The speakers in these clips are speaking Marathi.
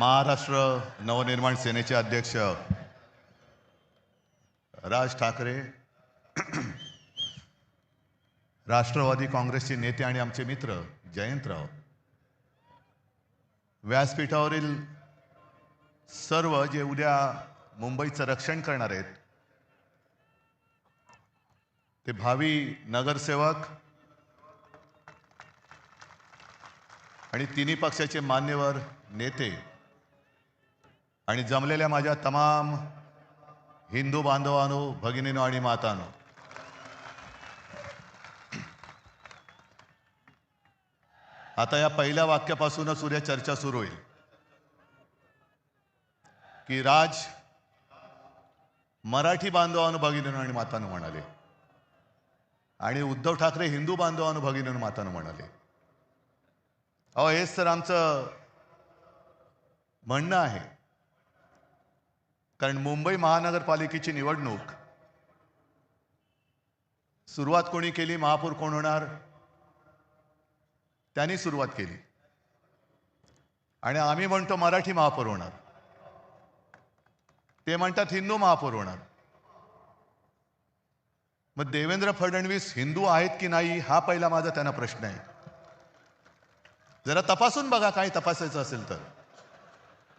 महाराष्ट्र नवनिर्माण सेनेचे अध्यक्ष राज ठाकरे, राष्ट्रवादी काँग्रेसचे नेते आणि आमचे मित्र जयंतराव, व्यासपीठावरील सर्व जे उद्या मुंबईचं रक्षण करणार आहेत ते भावी नगरसेवक आणि तिन्ही पक्षाचे मान्यवर नेते आणि जमलेल्या माझ्या तमाम हिंदू बांधवांनो, भगिनींनो आणि मातांनो, आता या पहिल्या वाक्यापासूनच उद्या चर्चा सुरू होईल की राज मराठी बांधवांनो, भगिनींनो आणि मातांनो म्हणाले आणि उद्धव ठाकरे हिंदू बांधवांनो, भगिनींनो मातांनो म्हणाले. अहो, हेच तर आमचं म्हणणं आहे. कारण मुंबई महानगरपालिकेची निवडणूक सुरुवात कोणी केली, महापौर कोण होणार, त्यांनी सुरुवात केली आणि आम्ही म्हणतो मराठी महापौर होणार, ते म्हणतात हिंदू महापौर होणार. मग देवेंद्र फडणवीस हिंदू आहेत की नाही हा पहिला माझा त्यांना प्रश्न आहे. जरा तपासून बघा, काय तपासायचं असेल तर.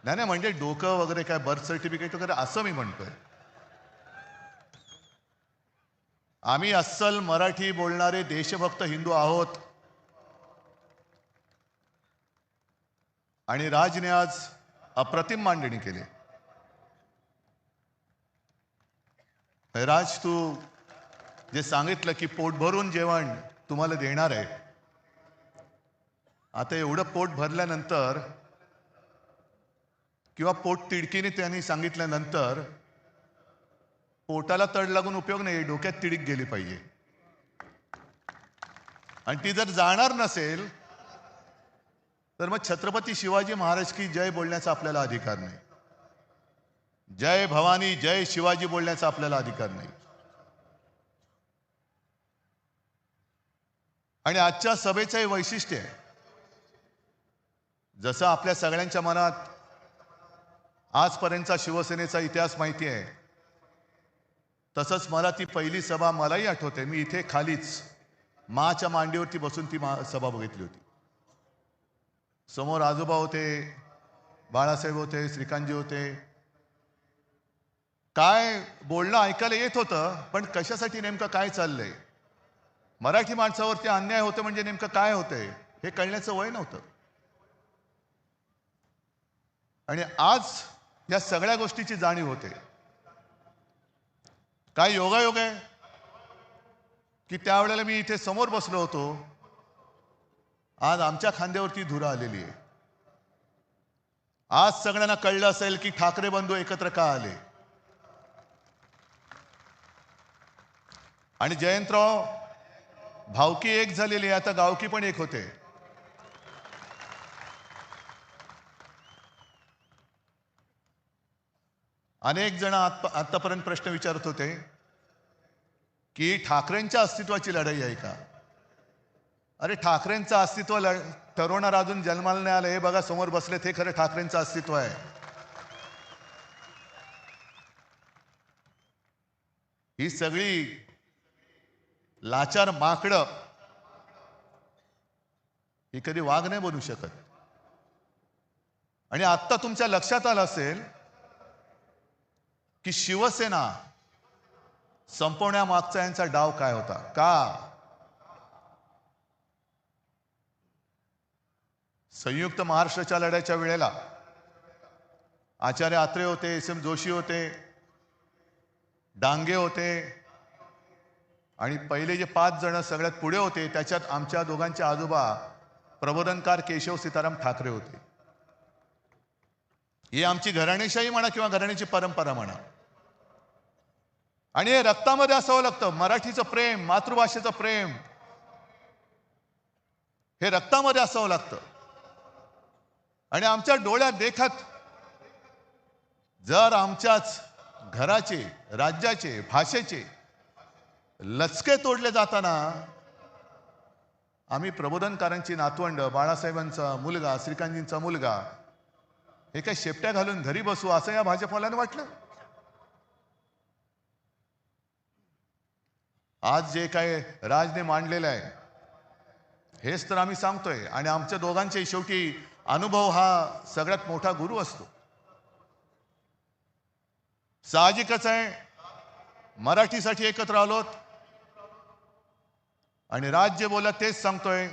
नाही म्हणजे डोकं वगैरे काय बर्थ सर्टिफिकेट वगैरे असं मी म्हणतोय. आम्ही अस्सल मराठी बोलणारे देशभक्त हिंदू आहोत आणि राजने आज अप्रतिम मांडणी केली. राज, तू जे सांगितलं की पोट भरून जेवण तुम्हाला देणार आहे, आता एवढं पोट भरल्यानंतर किंवा पोट तिडकीने त्यांनी सांगितल्यानंतर पोटाला तड लागून उपयोग नाही, डोक्यात तिडीक गेली पाहिजे. आणि ती जर जाणार नसेल तर मग छत्रपती शिवाजी महाराज की जय बोलण्याचा आपल्याला अधिकार नाही, जय भवानी जय शिवाजी बोलण्याचा आपल्याला अधिकार नाही. आणि आजच्या सभेचं हे वैशिष्ट्य आहे. जसं आपल्या सगळ्यांच्या मनात आजपर्यंतचा शिवसेनेचा इतिहास माहिती आहे, तसंच मला ती पहिली सभा मलाही आठवते. मी इथे खालीच माच्या मांडीवरती बसून ती सभा बघितली होती. समोर आजोबा होते, बाळासाहेब होते, श्रीकांतजी होते. काय बोलणं ऐकायला येत होतं, पण कशासाठी नेमकं काय चाललंय, मराठी माणसावरती अन्याय होतं म्हणजे नेमकं काय होतंय हे कळण्याचं वय नव्हतं. आणि आज या सगळ्या गोष्टीची जाणीव होते. काय योगायोग आहे की त्यावेळेला मी इथे समोर बसलो होतो, आज आमच्या खांद्यावरती धुरा आलेली आहे. आज सगळ्यांना कळलं असेल की ठाकरे बंधू एकत्र का आले. आणि जयंतराव, भावकी एक झालेली आहे, आता गावकी पण एक होते. अनेक जण आतापर्यंत प्रश्न विचारत होते की ठाकरेंच्या अस्तित्वाची लढाई आहे का. अरे, ठाकरेंचं अस्तित्व ठरवणार अजून जन्माला नाही आलं. हे बघा समोर बसले, ते खरं ठाकरेंचं अस्तित्व आहे. ही सगळी लाचार माकडं ही कधी वाघ नाही बनू शकत. आणि आत्ता तुमच्या लक्षात आलं असेल की शिवसेना संपवण्यामागचा यांचा डाव काय होता. का संयुक्त महाराष्ट्राच्या लढ्याच्या वेळेला आचार्य आत्रे होते, एस एम जोशी होते, डांगे होते आणि पहिले जे 5 जण सगळ्यात पुढे होते त्याच्यात आमच्या दोघांचे आजोबा प्रबोधनकार केशव सीताराम ठाकरे होते. ही आमची घराणेशाही म्हणा किंवा घराण्याची परंपरा म्हणा. आणि हे रक्तामध्ये असावं लागतं. मराठीचं प्रेम, मातृभाषेचं प्रेम हे रक्तामध्ये असावं लागतं. आणि आमच्या डोळ्यात देखत जर आमच्याच घराचे, राज्याचे, भाषेचे लचके तोडले जाताना आम्ही प्रबोधनकारांची नातवंड, बाळासाहेबांचा मुलगा, श्रीकांतजींचा मुलगा, हे काय शेपट्या घालून घरी बसू असं या भाजपवाल्यानं वाटलं. आज जे काय राजने मांडलेलं आहे हेच तर आम्ही सांगतोय. आणि आमच्या दोघांचे शेवटी अनुभव हा सगळ्यात मोठा गुरु असतो. साहजिकच आहे मराठीसाठी एकत्र आलोत आणि राज जे बोलत तेच सांगतोय.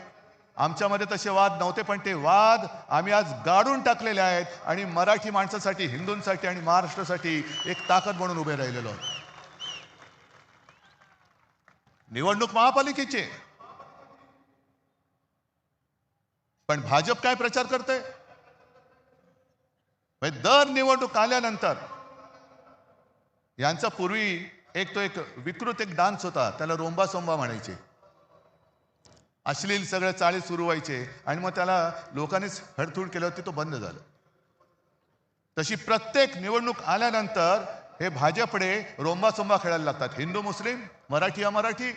आमच्यामध्ये तसे वाद नव्हते, पण ते वाद आम्ही आज गाडून टाकलेले आहेत आणि मराठी माणसासाठी, हिंदूंसाठी आणि महाराष्ट्रासाठी एक ताकद म्हणून उभे राहिलेलो आहोत. निवडणूक महापालिकेची, पण भाजप काय प्रचार करते? दर निवडणूक आल्यानंतर यांचा पूर्वी एक विकृत डान्स होता, त्याला रोंबा सोंबा म्हणायचे. अश्लील सगळ्या चाळी सुरू व्हायचे आणि मग त्याला लोकांनीच हडथूड केलं होती, तो बंद झालं. तशी प्रत्येक निवडणूक आल्यानंतर हे भाजपडे रोंबा सोंबा खेळायला लागतात. हिंदू मुस्लिम, मराठी अमराठी,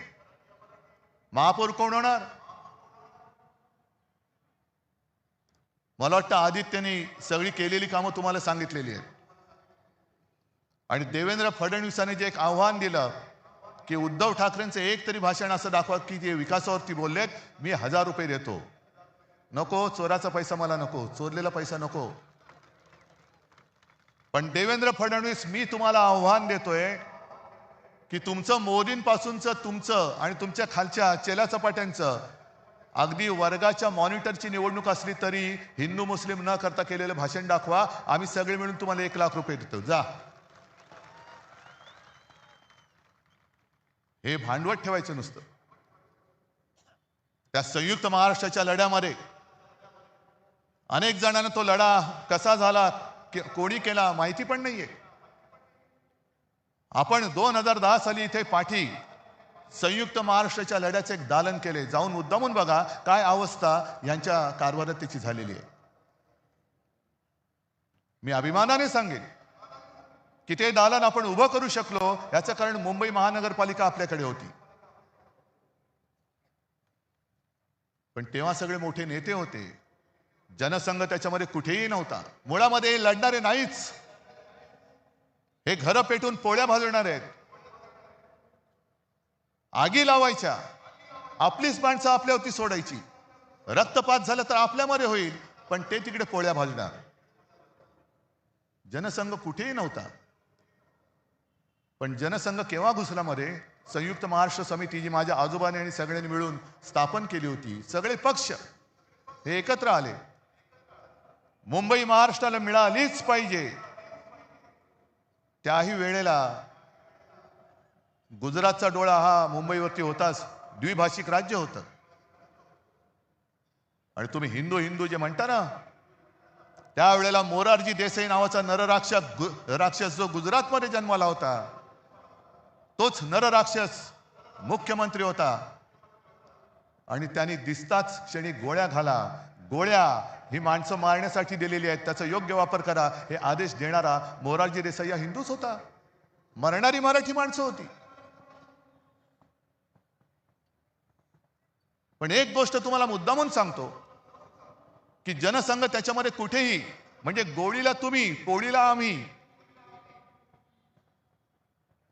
महापौर कोण होणार. मला वाटतं आदित्यने सगळी केलेली कामं तुम्हाला सांगितलेली आहेत. आणि देवेंद्र फडणवीसांनी जे एक आव्हान दिलं की उद्धव ठाकरेंचं एक तरी भाषण असं दाखवा की जे विकासावरती बोललेत, मी 1000 रुपये देतो. नको, चोराचा पैसा मला नको, चोरलेला पैसा नको. पण देवेंद्र फडणवीस, मी तुम्हाला आव्हान देतोय की तुमचं मोदींपासूनचं तुमचं आणि तुमच्या खालच्या चेलाचपाट्यांचं अगदी वर्गाच्या मॉनिटरची निवडणूक असली तरी हिंदू मुस्लिम न करता केलेलं भाषण दाखवा. आम्ही सगळे मिळून तुम्हाला 1 लाख रुपये देतो. जा. हे भांडवत ठेवायचं नुसतं. त्या संयुक्त महाराष्ट्राच्या लढ्यामध्ये अनेक जणांना तो लढा कसा झाला, कोणी केला माहिती पण नाहीये. आपण 2010 साली इथे पाठी संयुक्त महाराष्ट्राच्या लढ्याचे एक दालन केले. जाऊन मुद्दामून बघा काय अवस्था यांच्या कारभारात त्याची झालेली आहे. मी अभिमानाने सांगेन की ते दालन आपण उभं करू शकलो याचं कारण मुंबई महानगरपालिका आपल्याकडे होती. पण तेव्हा सगळे मोठे नेते होते, जनसंघ त्याच्यामध्ये कुठेही नव्हता. मुळामध्ये लढणारे नाहीच. हे घरं पेटून पोळ्या भाजवणार आहेत, आगी लावायच्या, आपलीच माणसं आपल्यावरती सोडायची. रक्तपात झालं तर आपल्यामध्ये होईल, पण ते तिकडे पोळ्या भाजणार. जनसंघ कुठेही नव्हता. पण जनसंघ केव्हा घुसला मध्ये? संयुक्त महाराष्ट्र समिती जी माझ्या आजोबाने आणि सगळ्यांनी मिळून स्थापन केली होती. सगळे पक्ष हे एकत्र आले. मुंबई महाराष्ट्राला मिळालीच पाहिजे. त्याही वेळेला गुजरातचा डोळा हा मुंबईवरती होताच. द्विभाषिक राज्य होतं. आणि तुम्ही हिंदू हिंदू जे म्हणता ना, त्यावेळेला मोरारजी देसाई नावाचा नरराक्षस जो गुजरातमध्ये जन्माला होता, तोच नरराक्षस मुख्यमंत्री होता. आणि त्यांनी दिसताच क्षणी गोळ्या घाला. गोळ्या ही माणसं मारण्यासाठी दिलेली आहेत, त्याचा योग्य वापर करा हे आदेश देणारा मोरारजी देसाई हा हिंदूच होता. मरणारी मराठी माणसं होती. पण एक गोष्ट तुम्हाला मुद्दामून सांगतो की जनसंघ त्याच्यामध्ये कुठेही, म्हणजे गोळीला तुम्ही, पोळीला आम्ही.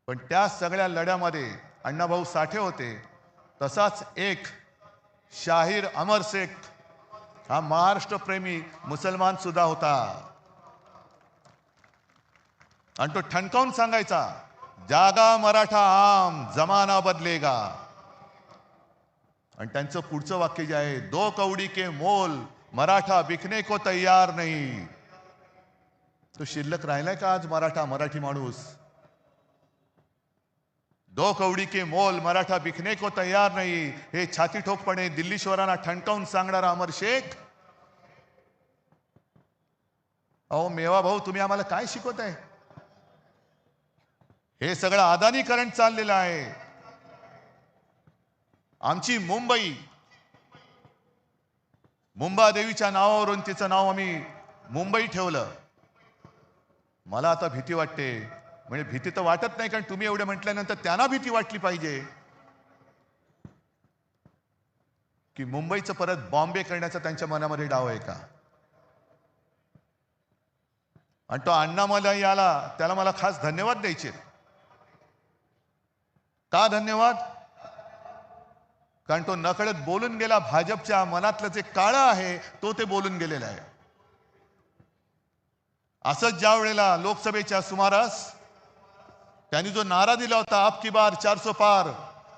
पण त्या सगळ्या लढ्यामध्ये अण्णाभाऊ साठे होते. तसाच एक शाहीर अमर शेख हा महाराष्ट्रप्रेमी मुसलमान सुद्धा होता. आणि तो ठणकावून सांगायचा, जागा मराठा आम जमाना बदलेगा. आणि त्यांचं पुढचं वाक्य जे आहे, 2 कौडी के मोल मराठा बिकने को तैयार नहीं. तो शिल्लक राहिलाय का आज मराठी माणूस? 2 कौडी के मोल मराठा बिकने को तैयार नहीं, हे छाती ठोकपणे दिल्लीश्वरांना ठणकावून सांगणारा अमर शेख. अहो मेवा भाऊ, तुम्ही आम्हाला काय शिकवताय? हे सगळं अदानीकरण चाललेलं आहे. आमची मुंबादेवीच्या नावावरून तिचं नाव आम्ही मुंबई ठेवलं. मला आता भीती वाटते. म्हणजे भीती तर वाटत नाही, कारण तुम्ही एवढे म्हटल्यानंतर त्यांना भीती वाटली पाहिजे की मुंबईचं परत बॉम्बे करण्याचा त्यांच्या मनामध्ये डाव आहे का? आणि तो अण्णामलाई आला, त्याला मला खास धन्यवाद द्यायचे. का धन्यवाद? कारण तो नकळत बोलून गेला. भाजपच्या मनातलं जे काळं आहे तो ते बोलून गेलेला आहे. असंच ज्या वेळेला लोकसभेच्या सुमारास त्यांनी जो नारा दिला होता, अब की बार 400 पार,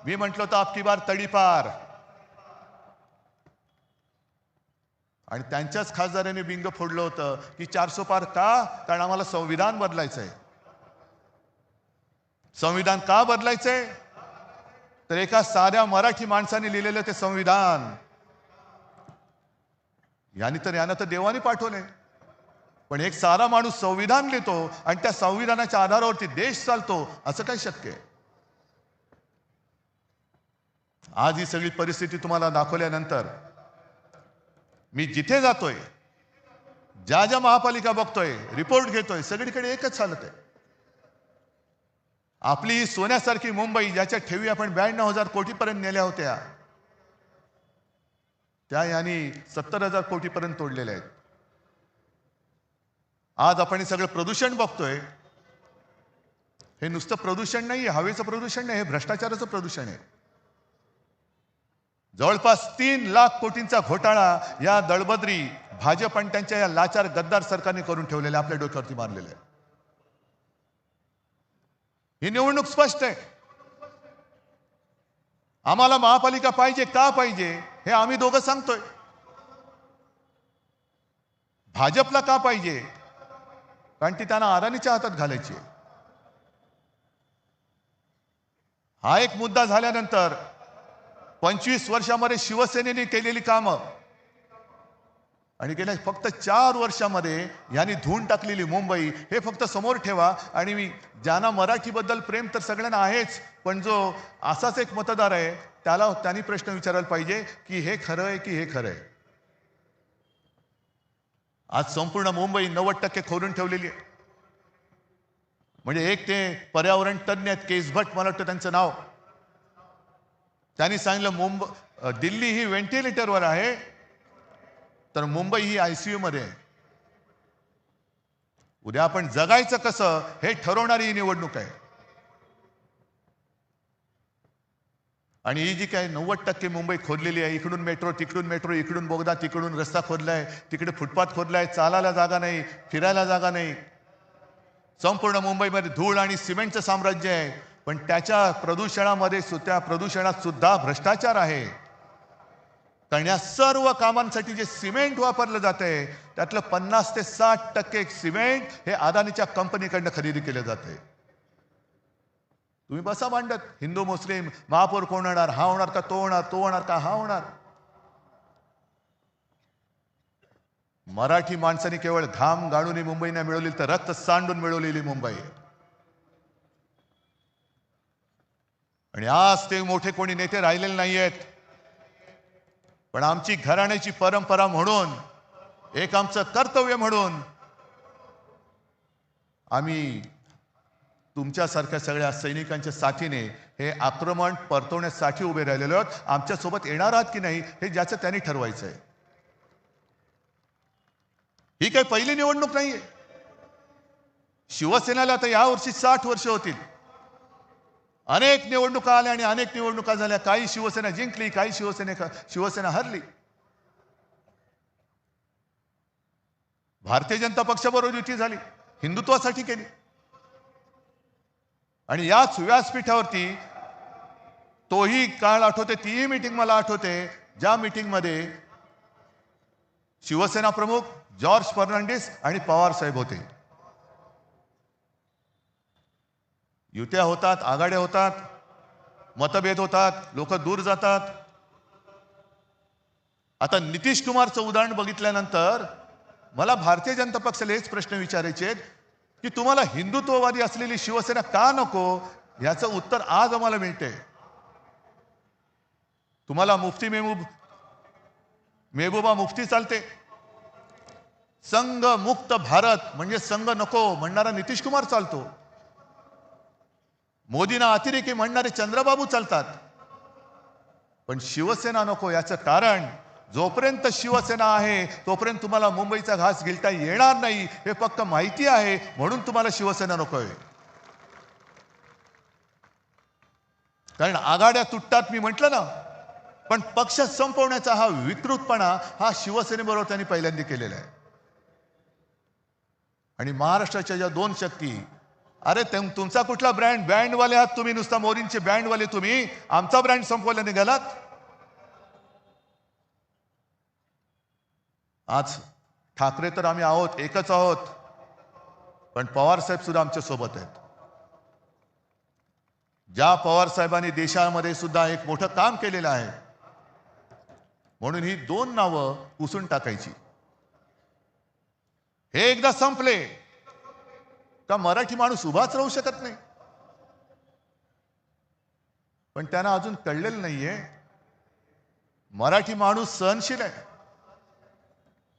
मी म्हटलं होतं अब की बार तडीपार. आणि त्यांच्याच खासदारांनी बिंग फोडलं होतं की 400 पार का? कारण आम्हाला संविधान बदलायचंय. संविधान का बदलायचंय? तर एका साध्या मराठी माणसाने लिहिलेलं ते संविधान. यानं तर देवाने पाठवले. पण एक साधा माणूस संविधान लिहितो आणि त्या संविधानाच्या आधारावरती देश चालतो, असं काय शक्य आहे? आज ही सगळी परिस्थिती तुम्हाला दाखवल्यानंतर मी जिथे जातोय, ज्या ज्या महापालिका बघतोय, रिपोर्ट घेतोय, सगळीकडे एकच हालत आहे. आपली ही सोन्यासारखी मुंबई, ज्याच्या ठेवी आपण 92,000 कोटीपर्यंत नेल्या होत्या, त्या यांनी 70,000 कोटीपर्यंत तोडलेल्या आहेत. आज आपण हे सगळं प्रदूषण बघतोय. हे नुसतं प्रदूषण नाही, हवेचं प्रदूषण नाही, हे भ्रष्टाचाराचं प्रदूषण आहे. जवळपास 3 लाख कोटींचा घोटाळा या दळबद्री भाजप आणि त्यांच्या या लाचार गद्दार सरकारने करून ठेवलेले, आपल्या डोक्यावरती मारलेले आहे. ही निवडणूक स्पष्ट आहे. आम्हाला महापालिका पाहिजे. का पाहिजे हे आम्ही दोघं सांगतोय. भाजपला का पाहिजे? कारण ती त्यांना अदानीच्या हातात घालायची आहे. हा एक मुद्दा झाल्यानंतर 25 वर्षामध्ये शिवसेनेने केलेली कामं आणि गेल्या फक्त 4 वर्षामध्ये यांनी धुवून टाकलेली मुंबई, हे फक्त समोर ठेवा. आणि मी ज्यांना मराठीबद्दल प्रेम तर सगळ्यांना आहेच, पण जो असाच एक मतदार आहे त्यांनी प्रश्न विचारायला पाहिजे की हे खरं आहे की हे खरं आहे. आज संपूर्ण मुंबई 90% खोदून ठेवलेली आहे. म्हणजे एक ते पर्यावरण तज्ञ आहेत, केस भट मला वाटतं त्यांचं नाव, त्यांनी सांगितलं दिल्ली ही व्हेंटिलेटरवर आहे, तर मुंबई ही ICU मध्ये आहे. उद्या आपण जगायचं कसं हे ठरवणारी ही निवडणूक आहे. आणि ही जी काय 90% मुंबई खोदलेली आहे, इकडून मेट्रो, तिकडून मेट्रो, इकडून बोगदा, तिकडून रस्ता खोदलाय, तिकडे फुटपाथ खोदलाय, चालायला जागा नाही, फिरायला जागा नाही. संपूर्ण मुंबईमध्ये धूळ आणि सिमेंटचं साम्राज्य आहे. पण त्याच्या प्रदूषणात सुद्धा भ्रष्टाचार आहे. कारण या सर्व कामांसाठी जे सिमेंट वापरलं जातंय त्यातलं 50 ते 60% सिमेंट हे अदानीच्या कंपनीकडनं खरेदी केलं जातंय. तुम्ही बसा मांडत, हिंदू मुस्लिम महापौर कोण होणार, हा होणार का तो होणार, तो होणार का हा होणार. मराठी माणसाने केवळ घाम गाळून ही मुंबई नाही मिळवली, तर रक्त सांडून मिळवलेली मुंबई. आणि आज ते मोठे कोणी नेते राहिलेले नाहीयेत. पण आमची घराण्याची परंपरा म्हणून, एक आमचं कर्तव्य म्हणून आम्ही तुमच्यासारख्या सगळ्या सैनिकांच्या साथीने हे आक्रमण परतवण्यासाठी उभे राहिलेलो आहोत. आमच्यासोबत येणार आहात की नाही हे ज्याचं त्यांनी ठरवायचं आहे. ही काही पहिली निवडणूक नाहीये. शिवसेनेला आता यावर्षी 60 वर्ष होतील. अनेक निवडणुका आल्या आणि अनेक निवडणुका झाल्या. काही शिवसेना जिंकली, काही शिवसेना हरली. भारतीय जनता पक्षाबरोबर युती झाली, हिंदुत्वासाठी केली. आणि याच व्यासपीठावरती तोही काळ आठवते, तीही मीटिंग मला आठवते, ज्या मीटिंगमध्ये शिवसेना प्रमुख जॉर्ज फर्नांडिस आणि पवार साहेब होते. युत्या होतात, आघाड्या होतात, मतभेद होतात, लोक दूर जातात. आता नितीश कुमारचं उदाहरण बघितल्यानंतर मला भारतीय जनता पक्षाला हेच प्रश्न विचारायचे आहेत की तुम्हाला हिंदुत्ववादी असलेली शिवसेना का नको, याचं उत्तर आज आम्हाला मिळते. तुम्हाला मुफ्ती मेहबूबा मुफ्ती चालते. संघ मुक्त भारत म्हणजे संघ नको म्हणणारा नितीश कुमार चालतो. मोदींना अतिरेकी म्हणणारे चंद्रबाबू चालतात. पण शिवसेना नको, याचं कारण जोपर्यंत शिवसेना आहे तोपर्यंत तुम्हाला मुंबईचा घास गिळता येणार नाही हे फक्त माहिती आहे, म्हणून तुम्हाला शिवसेना नकोय. कारण आघाड्या तुटतात मी म्हटलं ना, पण पक्ष संपवण्याचा हा विकृतपणा हा शिवसेनेबरोबर त्यांनी पहिल्यांदा केलेला आहे. आणि महाराष्ट्राच्या ज्या दोन शक्ती, अरे तुमचा कुठला बँडवाले आहात तुम्ही? नुसता मोदींचे बँडवाले तुम्ही आमचा ब्रँड संपवायला निघालात. आज ठाकरे तर आम्ही आहोत, एकच आहोत, पण पवार साहेब सुद्धा आमच्या सोबत आहेत. ज्या पवार साहेबांनी देशामध्ये सुद्धा एक मोठं काम केलेलं आहे, म्हणून ही दोन नावं पुसून टाकायची. हे एकदा संपले का मराठी माणूस उभाच राहू शकत नाही. पण त्यांना अजून कळलेलं नाहीये, मराठी माणूस सहनशील आहे,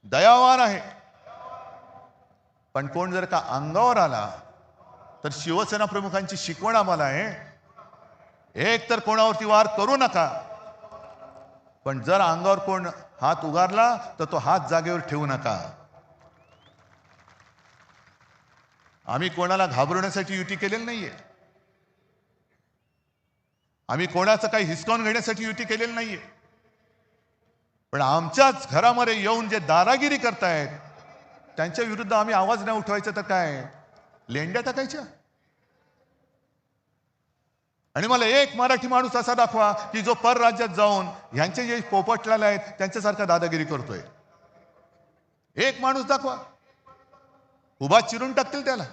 दयावान आहे. पण कोण जर का अंगावर आला तर शिवसेना प्रमुखांची शिकवण आम्हाला आहे, एक तर कोणावरती वार करू नका, पण जर अंगावर कोण हात उगारला तर तो हात जागेवर ठेवू नका. आम्ही कोणाला घाबरवण्यासाठी युती केलेली नाहीये, आम्ही कोणाचं काही हिसकावून घेण्यासाठी युती केलेली नाहीये. पण आमच्याच घरामध्ये येऊन जे दादागिरी करतायत त्यांच्या विरुद्ध आम्ही आवाज नाही उठवायचा तर काय लेंड्या टाकायच्या? आणि मला एक मराठी माणूस असा दाखवा की जो परराज्यात जाऊन ह्यांचे जे पोपटलाल आहेत त्यांच्यासारखा दादागिरी करतोय. एक माणूस दाखवा, उभा चिरून टाकतील त्याला.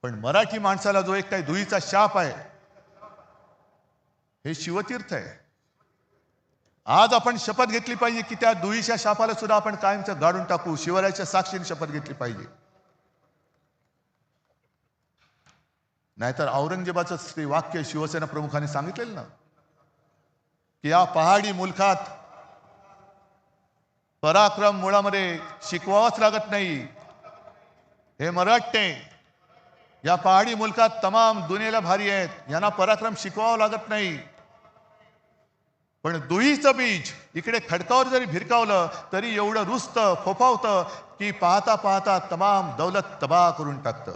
पण मराठी माणसाला जो एक काही दुईचा शाप आहे हे शिवतीर्थ आहे. आज आपण शपथ घेतली पाहिजे की त्या दुईच्या शापाला सुद्धा आपण कायमचं गाडून टाकू. शिवरायाच्या साक्षीने शपथ घेतली पाहिजे. नाहीतर औरंगजेबाचं ते वाक्य शिवसेना प्रमुखांनी सांगितलेलं ना की या पहाडी मुलखात पराक्रम मुळामध्ये शिकवावंच लागत नाही. हे मराठे या पहाडी मुलखात तमाम दुनियेला भारी आहेत, यांना पराक्रम शिकवावं लागत नाही. पण दुहीचं बीज इकडे खडकावर जरी भिरकावलं तरी एवढं रुजतं फोफावतं की पाहता पाहता तमाम दौलत तबाह करून टाकतं.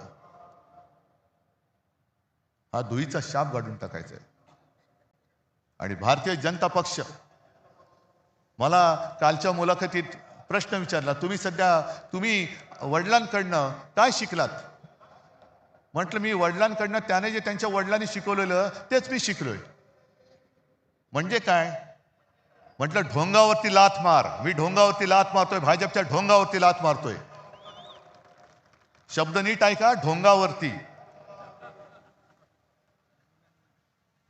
हा दुहीचा शाप गाडून टाकायचा आहे. आणि भारतीय जनता पक्ष, मला कालच्या मुलाखतीत प्रश्न विचारला, तुम्ही वडिलांकडनं काय शिकलात? म्हटलं मी वडिलांकडनं त्याने जे त्यांच्या वडिलांनी शिकवलेलं तेच मी शिकलोय. म्हणजे काय? म्हटलं ढोंगावरती लाथ मार. मी ढोंगावरती लाथ मारतोय, भाजपच्या ढोंगावरती लाथ मारतोय. शब्द नीट ऐका, ढोंगावरती.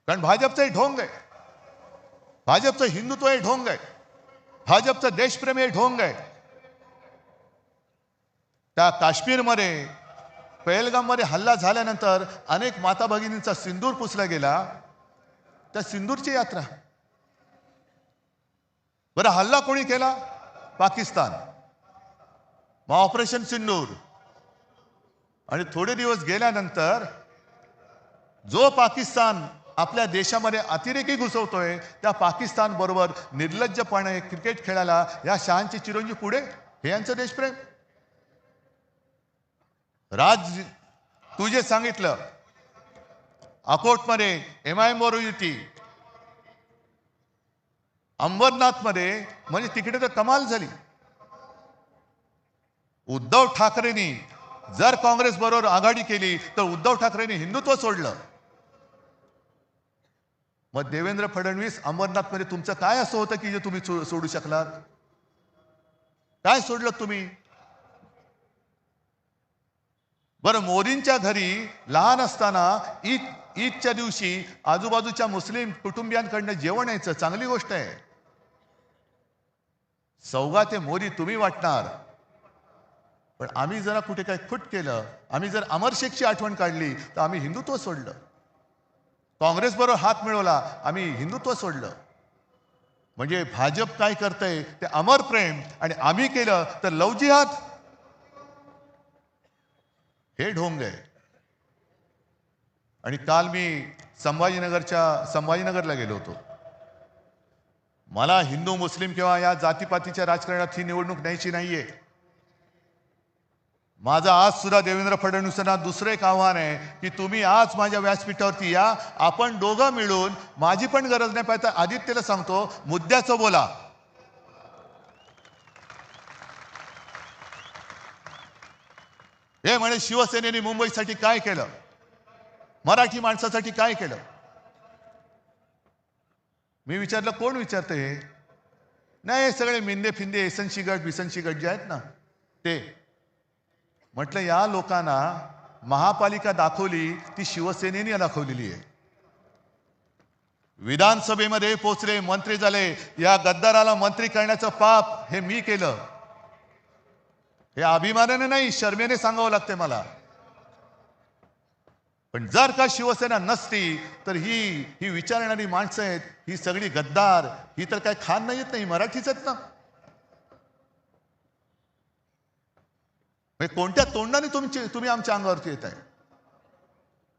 कारण भाजपचं हे ढोंग आहे, भाजपचं हिंदुत्व हे ढोंग आहे, भाजपचं देशप्रेम हे ढोंग आहे. त्या काश्मीरमध्ये पहलगाममध्ये हल्ला झाल्यानंतर अनेक माता भगिनींचा सिंदूर पुसला गेला, त्या सिंदूरची यात्रा. बरं हल्ला कोणी केला? पाकिस्तान. मग ऑपरेशन सिंदूर. आणि थोडे दिवस गेल्यानंतर जो पाकिस्तान आपल्या देशामध्ये अतिरेकी घुसवतोय त्या पाकिस्तान बरोबर निर्लज्जपणे क्रिकेट खेळायला या शहांचे चिरंजीव पुढे. हे यांचं देशप्रेम. राज तू जे सांगितलं अकोटमध्ये MIM बरोबर युती, अंबरनाथमध्ये, म्हणजे तिकडे तर कमाल झाली. उद्धव ठाकरेंनी जर काँग्रेस बरोबर आघाडी केली तर उद्धव ठाकरेंनी हिंदुत्व सोडलं. मग देवेंद्र फडणवीस अंबरनाथमध्ये तुमचं काय असं होतं की जे तुम्ही सोडू शकलात? काय सोडलं तुम्ही? बरं मोदींच्या घरी लहान असताना ईदच्या दिवशी आजूबाजूच्या मुस्लिम कुटुंबियांकडनं जेवण यायचं, चांगली गोष्ट आहे. सौगाते मोदी तुम्ही वाटणार, पण आम्ही जरा कुठे काय खुट केलं, आम्ही जर अमर शेखची आठवण काढली तर आम्ही हिंदुत्व सोडलं. काँग्रेस बरोबर हात मिळवला, आम्ही हिंदुत्व सोडलं. म्हणजे भाजप काय करतंय ते अमर प्रेम, आणि आम्ही केलं तर लवजिहाद. हे ढोंग आहे. आणि काल मी संभाजीनगरला गेलो होतो. मला हिंदू मुस्लिम किंवा या जातीपातीच्या राजकारणात ही निवडणूक न्यायची नाहीये. माझं आज सुद्धा देवेंद्र फडणवीसांना दुसरं एक आव्हान आहे की तुम्ही आज माझ्या व्यासपीठावरती या, आपण दोघं मिळून, माझी पण गरज नाही पाहिजे आदित्यला सांगतो, मुद्द्याचं बोला. हे म्हणे शिवसेनेने मुंबईसाठी काय केलं, मराठी माणसासाठी काय केलं. मी विचारलं कोण विचारते हे? नाही, हे सगळे मिंदे फिंदे एसनशी गट बिसनशी गट जे आहेत ना ते. म्हटलं या लोकांना महापालिका दाखवली ती शिवसेनेने दाखवलेली आहे. विधानसभेमध्ये पोचले, मंत्री झाले, या गद्दाराला मंत्री करण्याचं पाप हे मी केलं. हे अभिमानाने नाही, शर्मेने सांगावं लागते मला. पण जर का शिवसेना नसती तर ही विचारणारी माणसं आहेत, ही सगळी गद्दार, ही तर काय खान नाही येत नाही, मराठीच आहेत ना. कोणत्या तोंडाने तुम्ही आमच्या अंगावरती येत आहे?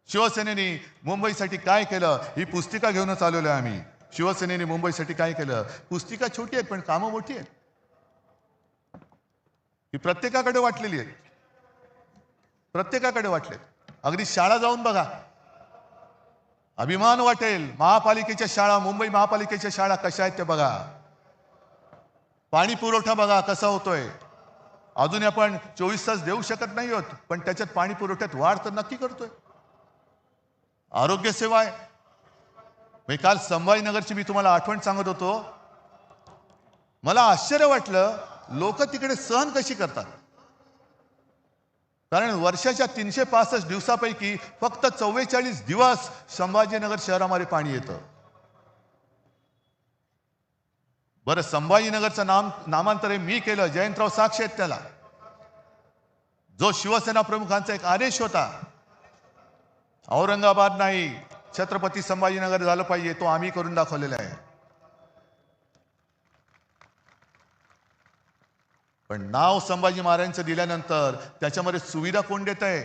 शिवसेनेने मुंबईसाठी काय केलं ही पुस्तिका घेऊनच आलेलो आहे आम्ही. शिवसेनेने मुंबईसाठी काय केलं, पुस्तिका छोटी आहे पण कामं मोठी आहेत. ही प्रत्येकाकडे वाटलेली आहेत, प्रत्येकाकडे वाटले. अगदी शाळा जाऊन बघा, अभिमान वाटेल. महापालिकेच्या शाळा, मुंबई महापालिकेच्या शाळा कशा आहेत ते बघा. पाणी पुरवठा बघा कसा होतोय. अजून आपण 24 तास देऊ शकत नाही आहोत, पण त्याच्यात पाणी पुरवठ्यात वाढ तर नक्की करतोय. आरोग्य सेवा आहे. काल संभाजीनगरची मी तुम्हाला आठवण सांगत होतो. मला आश्चर्य वाटलं लोक तिकडे सहन कशी करतात. कारण वर्षाच्या 365 दिवसापैकी फक्त 44 दिवस संभाजीनगर शहरामध्ये पाणी येतं. बरं, संभाजीनगरचं नामांतर मी केलं, जयंतराव साक्षी आहेत त्याला. जो शिवसेना प्रमुखांचा एक आदेश होता, औरंगाबाद नाही छत्रपती संभाजीनगर झालं पाहिजे, तो आम्ही करून दाखवलेला आहे. पण नाव संभाजी महाराजांचं दिल्यानंतर त्याच्यामध्ये सुविधा कोण देत आहे?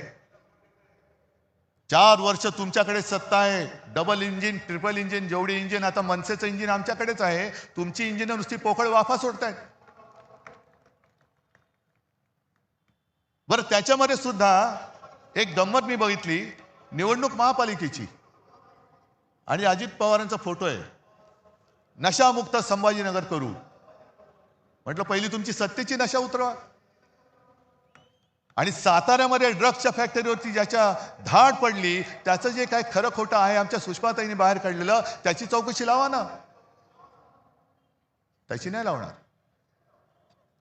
4 वर्ष तुमच्याकडे सत्ता आहे. डबल इंजिन, ट्रिपल इंजिन, जेवढी इंजिन, आता मनसेचं इंजिन आमच्याकडेच आहे. तुमची इंजिन नुसती पोकळ वाफा सोडतायत. बरं, त्याच्यामध्ये सुद्धा एक गंमत मी बघितली. निवडणूक महापालिकेची आणि अजित पवारांचा फोटो आहे, नशामुक्त संभाजीनगर करू. म्हटलं पहिली तुमची सत्तेची नशा उतरवा. आणि साताऱ्यामध्ये ड्रग्सच्या फॅक्टरीवरती ज्याच्या धाड पडली त्याचं जे काय खरं खोटं आहे आमच्या सुषमाताईंनी बाहेर काढलेलं, त्याची चौकशी लावा ना. त्याची नाही लावणार,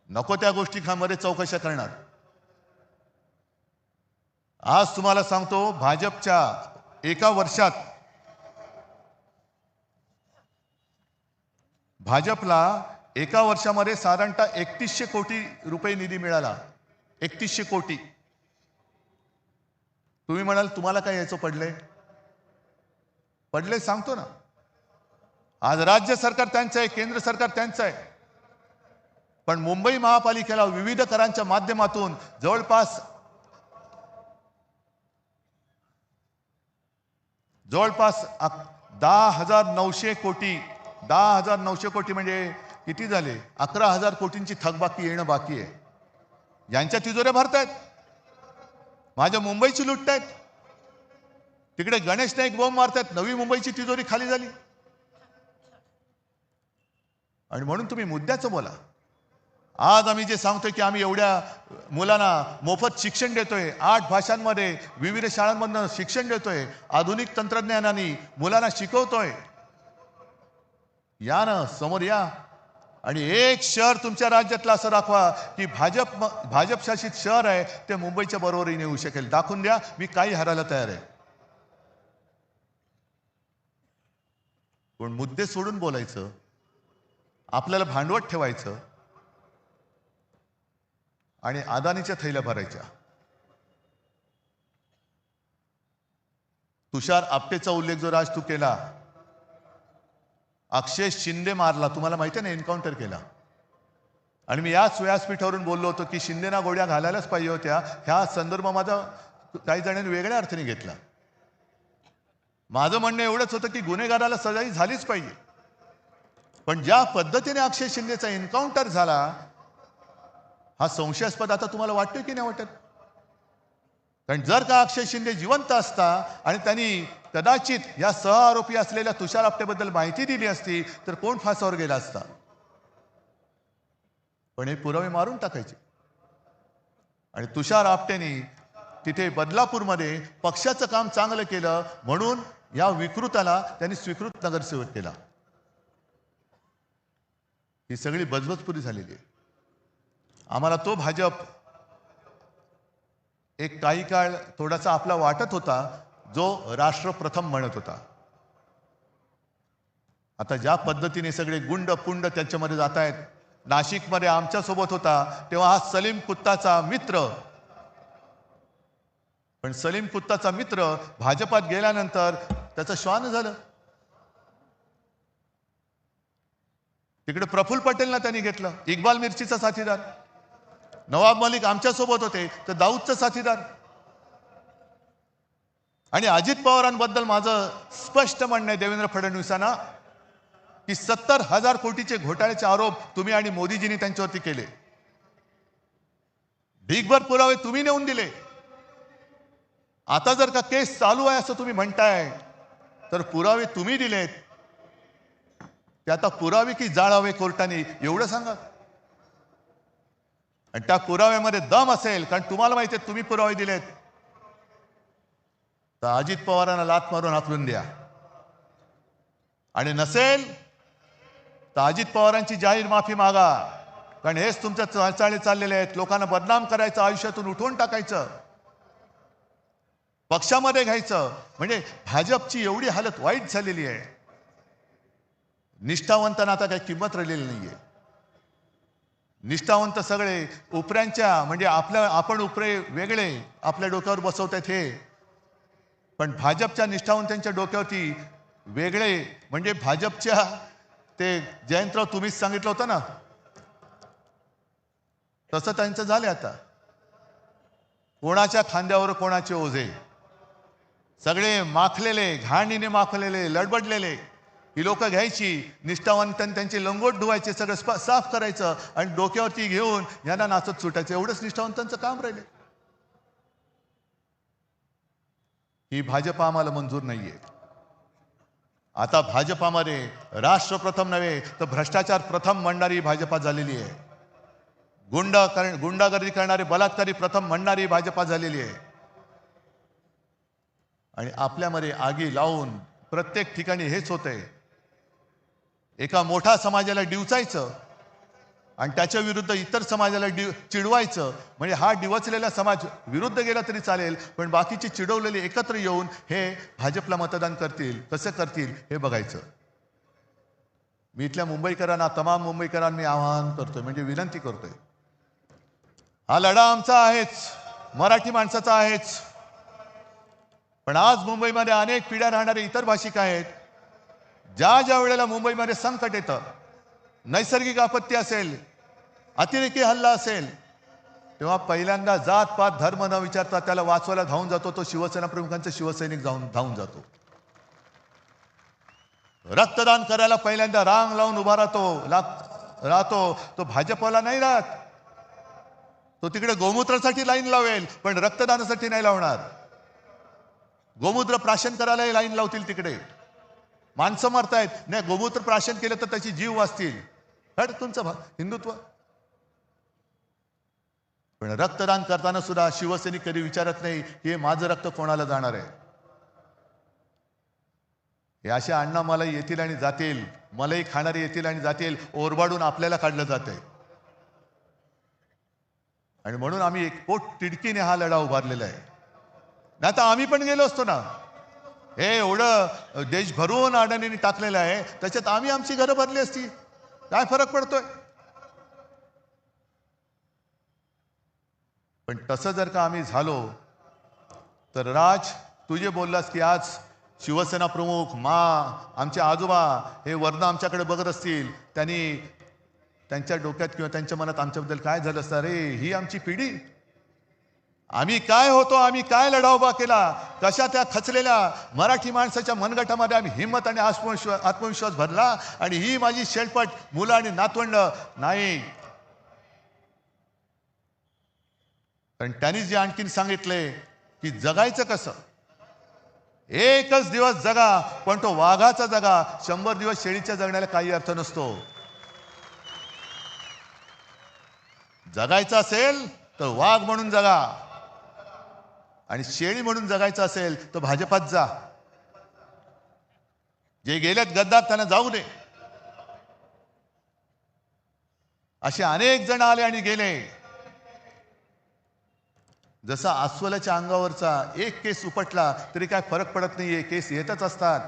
नको त्या गोष्टींमध्ये चौकशा करणार. आज तुम्हाला सांगतो, भाजपच्या एका वर्षात भाजपला एका वर्षामध्ये साधारणतः 3100 कोटी रुपये निधी मिळाला. 3100 कोटी. तुम्ही म्हणाल तुम्हाला काय याचं पडले सांगतो ना. आज राज्य सरकार त्यांचं आहे, केंद्र सरकार त्यांचं आहे. पण मुंबई महापालिकेला विविध करांच्या माध्यमातून जवळपास 10,900 कोटी. 10,900 कोटी म्हणजे किती झाले? 11,000 कोटींची थकबाकी येणं बाकी आहे. यांच्या तिजोऱ्या भरतायत, माझ्या मुंबईची लुटतायत. तिकडे गणेश नाईक बॉम्ब मारतायत, नवी मुंबईची तिजोरी खाली झाली. आणि म्हणून तुम्ही मुद्द्याचं बोला. आज आम्ही जे सांगतोय की आम्ही एवढ्या मुलांना मोफत शिक्षण देतोय, 8 भाषांमध्ये विविध शाळांमधून शिक्षण देतोय, आधुनिक तंत्रज्ञानाने मुलांना शिकवतोय. या ना, समोर या. आणि एक शहर तुमच्या राज्यातलं असं दाखवा की भाजप शासित शहर आहे ते मुंबईच्या बरोबरीने येऊ शकेल. दाखवून द्या, मी काही हरायला तयार आहे. पण मुद्दे सोडून बोलायचं, आपल्याला भांडवट ठेवायचं आणि अदानीच्या थैल्या भरायच्या. तुषार आपटेचा उल्लेख जो राज तू केला, अक्षय शिंदे मारला, तुम्हाला माहिती आहे ना, एन्काउंटर केला. आणि मी याच व्यासपीठावरून बोललो होतो की शिंदेना गोळ्या घालायलाच पाहिजे होत्या. ह्या संदर्भ माझा काही जणांनी वेगळ्या अर्थाने घेतला. माझं म्हणणं एवढंच होतं की गुन्हेगाराला सजा झालीच पाहिजे. पण ज्या पद्धतीने अक्षय शिंदेचा एन्काउंटर झाला हा संशयास्पद आता तुम्हाला वाटतं की नाही वाटत? कारण जर का अक्षय शिंदे जिवंत असता आणि त्यांनी कदाचित या सहआरोपी असलेल्या तुषार आपटेबद्दल माहिती दिली असती तर कोण फासावर गेला असता? पण हे पुरावे मारून टाकायचे. आणि तुषार आपटेनी तिथे बदलापूरमध्ये पक्षाचं काम चांगलं केलं म्हणून या विकृताला त्यांनी स्वीकृत नगरसेवक केला. ही सगळी बजबजपुरी झालेली आहे. आम्हाला तो भाजप एक काही काळ थोडासा आपला वाटत होता जो राष्ट्र प्रथम म्हणत होता. आता ज्या पद्धतीने सगळे गुंड पुंड त्यांच्यामध्ये जात आहेत. नाशिकमध्ये आमच्या सोबत होता तेव्हा हा सलीम कुत्ताचा मित्र, पण सलीम कुत्ताचा मित्र भाजपात गेल्यानंतर त्याचं श्वान झालं. तिकडे प्रफुल्ल पटेलला त्यांनी घेतलं, इक्बाल मिर्चीचा साथीदार. नवाब मलिक आमच्या सोबत होते तर दाऊदचा साथीदार. आणि अजित पवारांबद्दल माझं स्पष्ट म्हणणं आहे देवेंद्र फडणवीसांना की 70,000 कोटीचे घोटाळ्याचे आरोप तुम्ही आणि मोदीजींनी त्यांच्यावरती केले. ढीगभर पुरावे तुम्ही नेऊन दिले. आता जर का केस चालू आहे असं तुम्ही म्हणताय तर पुरावे तुम्ही दिलेत, ते आता पुरावे की जाळावे कोर्टाने एवढं सांगा. आणि त्या पुराव्यामध्ये दम असेल, कारण तुम्हाला माहिती आहे तुम्ही पुरावे दिलेत, तर अजित पवारांना लाथ मारून हाकलून द्या. आणि नसेल तर अजित पवारांची जाहीर माफी मागा. कारण हेच तुमच्या चालचाली चाललेले आहेत. लोकांना बदनाम करायचं, आयुष्यातून उठवून टाकायचं, पक्षामध्ये घ्यायचं. म्हणजे भाजपची एवढी हालत वाईट झालेली आहे. निष्ठावंतांना आता काही किंमत राहिलेली नाहीये. निष्ठावंत सगळे उपऱ्यांच्या म्हणजे आपण उपरे वेगळे आपल्या डोक्यावर बसवतात हे, पण भाजपच्या निष्ठावंतांच्या डोक्यावरती वेगळे म्हणजे भाजपच्या ते जयंतराव तुम्हीच सांगितलं होतं ना, तसं त्यांचं झालं. आता कोणाच्या खांद्यावर कोणाचे ओझे, सगळे माखलेले, घाणीने माखलेले, लडबडलेले ही लोक घ्यायची. निष्ठावंतांनी त्यांची लंगोट धुवायचे, सगळं साफ करायचं आणि डोक्यावरती घेऊन यांना नाचत सुटायचं. एवढंच निष्ठावंतांचं काम राहिले. ही भाजप आम्हाला मंजूर नाहीये. आता भाजपामध्ये राष्ट्र प्रथम नव्हे तर भ्रष्टाचार प्रथम म्हणणारी भाजपा झालेली आहे. गुंडागर्दी करणारी, बलात्कारी प्रथम म्हणणारी भाजपा झालेली आहे. आणि आपल्यामध्ये आगी लावून प्रत्येक ठिकाणी हेच होतंय. एका मोठ्या समाजाला डिवचायचं आणि त्याच्या विरुद्ध इतर समाजाला चिडवायचं. म्हणजे हा डिवचलेला समाज विरुद्ध गेला तरी चालेल, पण बाकीचे चिडवलेले एकत्र येऊन हे भाजपला मतदान करतील. कसं करतील हे बघायचं. मी इथल्या मुंबईकरांना, तमाम मुंबईकरांना मी आवाहन करतोय, म्हणजे विनंती करतोय, हा लढा आमचा आहेच, मराठी माणसाचा आहेच. पण आज मुंबईमध्ये अनेक पिढ्या राहणारे इतर भाषिक आहेत. ज्या वेळेला मुंबईमध्ये संकट येतं, नैसर्गिक आपत्ती असेल, अतिरेकी हल्ला असेल, तेव्हा पहिल्यांदा जात पात धर्म न विचारता त्याला वाचवायला धावून जातो तो शिवसेना प्रमुखांचा शिवसैनिक धावून जातो. रक्तदान करायला पहिल्यांदा रांग लावून उभा राहतो. तो भाजपवाला नाही राहत. तो तिकडे गोमूत्रासाठी लाईन लावेल, पण रक्तदानासाठी नाही लावणार. गोमूत्र प्राशन करायला लाईन लावतील तिकडे. माणसं मरतायत, नाही गोमूत्र प्राशन केलं तर त्याची जीव वाचतील. हट तुमचं हिंदुत्व. पण रक्तदान करताना सुद्धा शिवसैनिक कधी विचारत नाही की माझं रक्त कोणाला जाणार आहे. हे अशा अण्णा मला येतील आणि जातील, मलाही खाणारे येतील आणि जातील, ओरबाडून आपल्याला काढलं जातंय. आणि म्हणून आम्ही एक पोट तिडकीने हा लढा उभारलेला आहे. नाही तर आम्ही पण गेलो असतो ना. हे एवढं देश भरून अडाणींनी टाकलेलं आहे, त्याच्यात आम्ही आमची घरं भरली असती. काय फरक पडतोय? पण तसं जर का आम्ही झालो तर राज, तू जे बोललास की आज शिवसेना प्रमुख, आमचे आजोबा हे वर्ण आमच्याकडे बघत असतील, त्यांनी त्यांच्या डोक्यात किंवा त्यांच्या मनात आमच्याबद्दल काय झालं असतं, अरे ही आमची पिढी, आम्ही काय होतो, आम्ही काय लढा उभा केला, कशा त्या खचलेल्या मराठी माणसाच्या मनगटामध्ये आम्ही हिंमत आणि आत्मविश्वास भरला आणि ही माझी शेलपट मुलं आणि नातवंड नाही. कारण त्यांनी जे आणखीन सांगितले की जगायचं कसं, एकच दिवस जगा पण तो वाघाचा जगा, 100 दिवस शेळीच्या जगण्याला काही अर्थ नसतो. जगायचं असेल तर वाघ म्हणून जगा आणि शेळी म्हणून जगायचं असेल तर भाजपात जा. जे गेलेत गद्दार त्यांना जाऊ दे. असे अनेक जण आले आणि गेले. जसा अस्वलाच्या अंगावरचा एक केस उपटला तरी काय फरक पडत नाहीये, केस येतच असतात.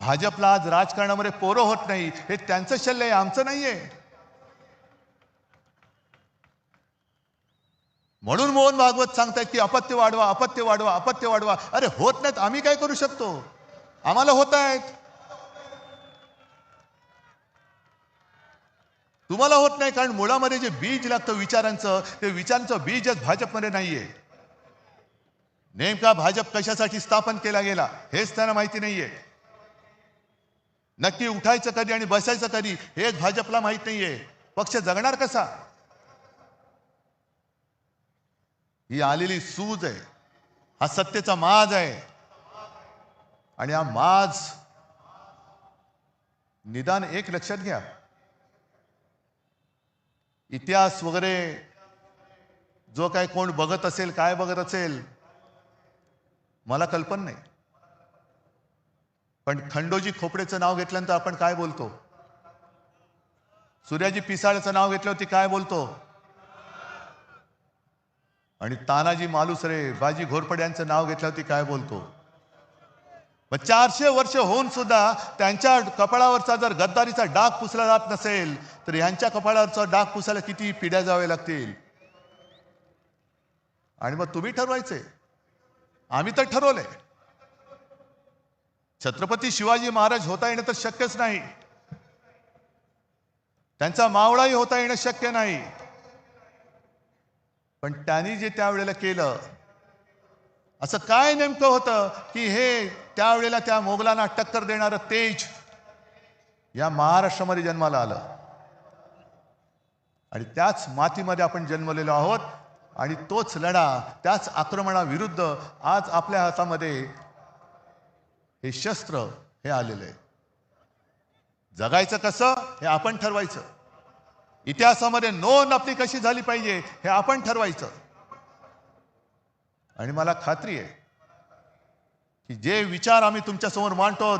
भाजपला आज राजकारणामध्ये पोरं होत नाही, हे त्यांचं शल्य आहे, आमचं नाहीये. म्हणून मोहन भागवत सांगतायत की अपत्य वाढवा, अपत्य वाढवा, अपत्य वाढवा. अरे होत नाहीत, आम्ही काय करू शकतो? आम्हाला होत आहेत, तुम्हाला होत नाही. कारण मुळामध्ये जे बीज लागतं विचारांचं, ते विचारांचं बीजच भाजपमध्ये नाहीये. नेमका भाजप कशासाठी स्थापन केला गेला हेच त्यांना माहिती नाहीये. नक्की उठायचं कधी आणि बसायचं कधी हेच भाजपला माहित नाहीये. पक्ष जगणार कसा? ही आलेली सूज आहे, हा सत्तेचा माज आहे. आणि हा माज निदान एक लक्षात घ्या, इतिहास वगैरे जो काय कोण बघत असेल, काय बघत असेल मला कल्पना नाही. पण खंडोजी खोपडेचं नाव घेतल्यानंतर आपण काय बोलतो? सूर्याजी पिसाळचं नाव घेतल्यावरती काय बोलतो? आणि तानाजी मालुसरे, बाजी घोरपडे यांचं नाव घेतल्यावरती काय बोलतो? मग 400 वर्ष होऊन सुद्धा त्यांच्या कपाळावरचा जर गद्दारीचा डाग पुसला जात नसेल तर यांच्या कपाळावरचा डाग पुसायला किती पिढ्या जावे लागतील? आणि मग तुम्ही ठरवायचे, आम्ही तर ठरवलंय. छत्रपती शिवाजी महाराज होता येणं तर शक्यच नाही, त्यांचा मावळाही होता येणं शक्य नाही. पण त्यांनी जे त्यावेळेला केलं, असं काय नेमकं होतं की हे त्यावेळेला त्या मोगलांना टक्कर देणारं तेज या महाराष्ट्रामध्ये जन्माला आलं? आणि त्याच मातीमध्ये आपण जन्मलेलो आहोत आणि तोच लढा, त्याच आक्रमणाविरुद्ध आज आपल्या हातामध्ये हे शस्त्र हे आलेलं आहे. जगायचं कसं हे आपण ठरवायचं. इतिहासामध्ये नोंद आपली कशी झाली पाहिजे हे आपण ठरवायचं. आणि मला खात्री आहे की जे विचार आम्ही तुमच्या समोर मांडतो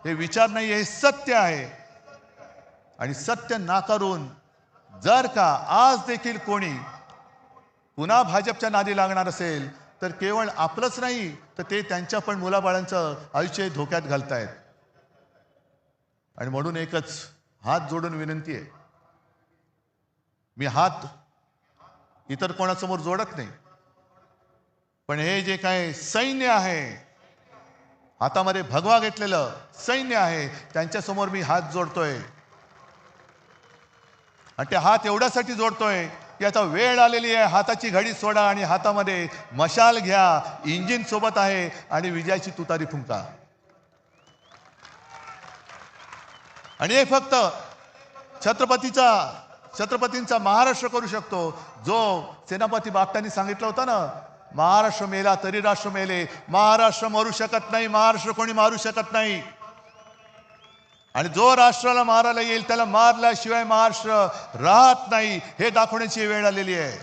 हे विचार नाही, हे सत्य आहे. आणि सत्य नाकारून जर का आज देखील कोणी पुन्हा भाजपच्या नादी लागणार असेल तर केवळ आपलंच नाही तर ते त्यांच्या पण मुलाबाळांचं आयुष्य धोक्यात घालतायत. आणि म्हणून एकच हात जोडून विनंती आहे, मी हात इतर कोणासमोर जोडत नाही, पण हे जे काय सैन्य आहे, हातामध्ये भगवा घेतलेलं सैन्य आहे, त्यांच्यासमोर मी हात जोडतोय. आणि ते हात एवढ्यासाठी जोडतोय की आता वेळ आलेली आहे, हाताची घडी सोडा आणि हातामध्ये मशाल घ्या, इंजिन सोबत आहे आणि विजयाची तुतारी फुंका. आणि हे फक्त छत्रपतींचा महाराष्ट्र करू शकतो. जो सेनापती बापटांनी सांगितलं होतं ना, महाराष्ट्र मेला तरी राष्ट्र मेले. महाराष्ट्र मरू शकत नाही, महाराष्ट्र कोणी मारू शकत नाही. आणि जो राष्ट्राला मारायला येईल त्याला मारल्याशिवाय महाराष्ट्र राहत नाही, हे दाखवण्याची वेळ आलेली आहे.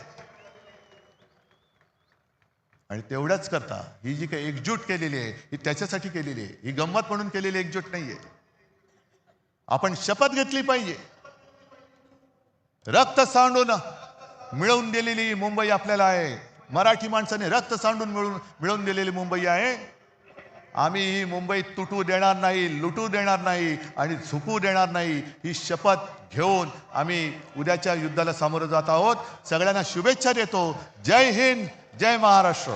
आणि तेवढ्याच करता ही जी काही एकजूट केलेली आहे ही त्याच्यासाठी केलेली आहे, ही गंमत म्हणून केलेली एकजूट नाहीये. आपण शपथ घेतली पाहिजे. रक्त सांडून मिळवून दिलेली मुंबई आपल्याला आहे, मराठी माणसाने रक्त सांडून मिळवून दिलेली मुंबई आहे. आम्ही ही मुंबई तुटू देणार नाही, लुटू देणार नाही आणि झुकू देणार नाही. ही शपथ घेऊन आम्ही उद्याच्या युद्धाला सामोरं जात आहोत. सगळ्यांना शुभेच्छा देतो. जय हिंद, जय महाराष्ट्र.